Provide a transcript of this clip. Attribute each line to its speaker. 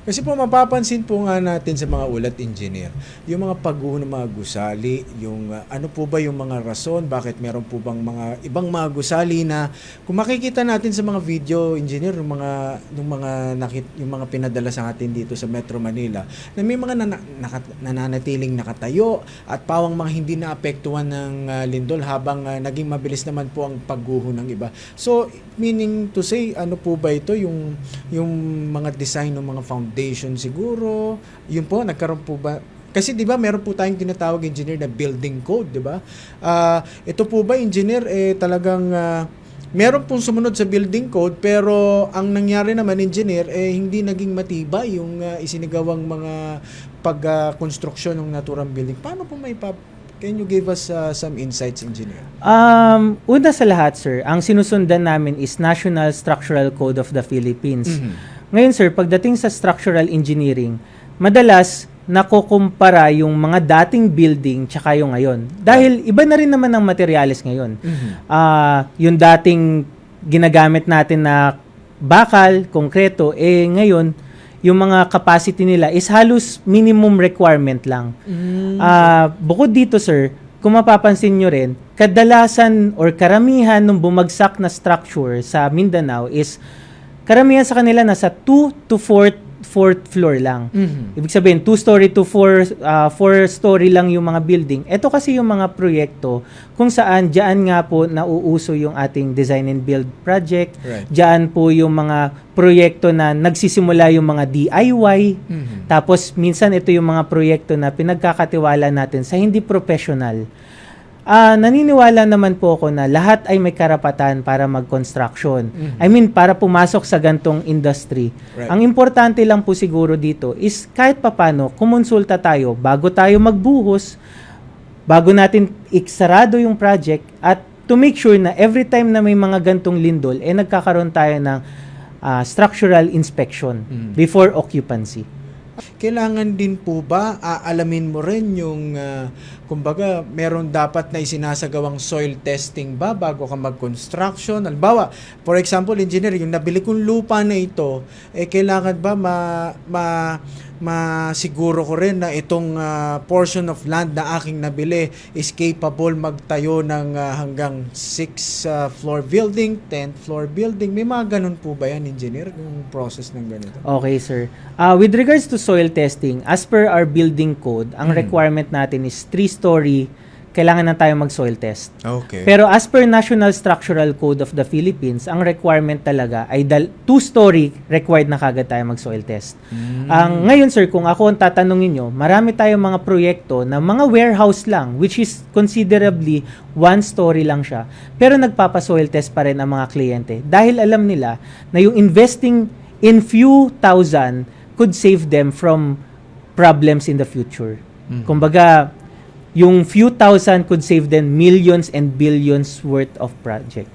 Speaker 1: Kasi po mapapansin po nga natin sa mga ulat engineer, yung mga pagguho ng mga gusali, yung ano po ba yung mga rason, bakit meron po bang mga ibang mga gusali na kung makikita natin sa mga video engineer, yung mga pinadala sa atin dito sa Metro Manila, na may mga nananatiling nakatayo at pawang mga hindi naapektuhan ng lindol habang naging mabilis naman po ang pagguho ng iba. So, meaning to say, ano po ba ito, yung mga design ng mga foundation siguro, yun po, nagkaroon po ba, kasi 'di ba meron po tayong tinatawag engineer na building code, 'di ba? Ito po ba engineer talagang meron pong sumunod sa building code pero ang nangyari naman engineer hindi naging matibay yung isinagawang mga pagkonstruksyon ng naturang building. Paano po can you give us some insights, engineer?
Speaker 2: Una sa lahat, sir, ang sinusundan namin is National Structural Code of the Philippines. Ngayon, sir, pagdating sa structural engineering, madalas nakukumpara yung mga dating building tsaka yung ngayon. Dahil iba na rin naman ang materials ngayon. Yung dating ginagamit natin na bakal, konkreto, ngayon, yung mga capacity nila is halos minimum requirement lang. Bukod dito, sir, kung mapapansin nyo rin, kadalasan or karamihan ng bumagsak na structure sa Mindanao is karamihan sa kanila nasa 2 to 4th floor lang. Ibig sabihin, 2-story to 4-story lang yung mga building. Ito kasi yung mga proyekto kung saan dyan nga po nauuso yung ating design and build project.
Speaker 1: Right.
Speaker 2: Dyan po yung mga proyekto na nagsisimula yung mga DIY. Tapos minsan ito yung mga proyekto na pinagkakatiwala natin sa hindi professional. Naniniwala naman po ako na lahat ay may karapatan para mag-construction. I mean, para pumasok sa gantong industry.
Speaker 1: Right.
Speaker 2: Ang importante lang po siguro dito is kahit papano, kumonsulta tayo bago tayo magbuhos, bago natin iksarado yung project, at to make sure na every time na may mga gantong lindol, nagkakaroon tayo ng structural inspection before occupancy.
Speaker 1: Kailangan din po ba alamin mo rin yung kumbaga meron dapat na isinasagawang soil testing ba bago ka mag-construction? Halimbawa, for example, engineer, yung nabili kong lupa na ito, kailangan ba masiguro ko rin na itong portion of land na aking nabili is capable magtayo ng hanggang 6 floor building, 10 floor building. May mga ganun po ba yan, engineer, yung process ng ganito?
Speaker 2: Okay, sir. With regards to soil testing, as per our building code, ang requirement natin is 3-story, kailangan na tayo mag-soil test.
Speaker 1: Okay.
Speaker 2: Pero as per National Structural Code of the Philippines, ang requirement talaga ay 2-story required na kagad tayo mag-soil test. Ngayon, sir, kung ako ang tatanungin nyo, marami tayong mga proyekto na mga warehouse lang, which is considerably 1-story lang siya. Pero nagpapa-soil test pa rin ang mga kliyente. Dahil alam nila na yung investing in few thousand could save them from problems in the future. Kumbaga, yung few thousand could save them millions and billions worth of project.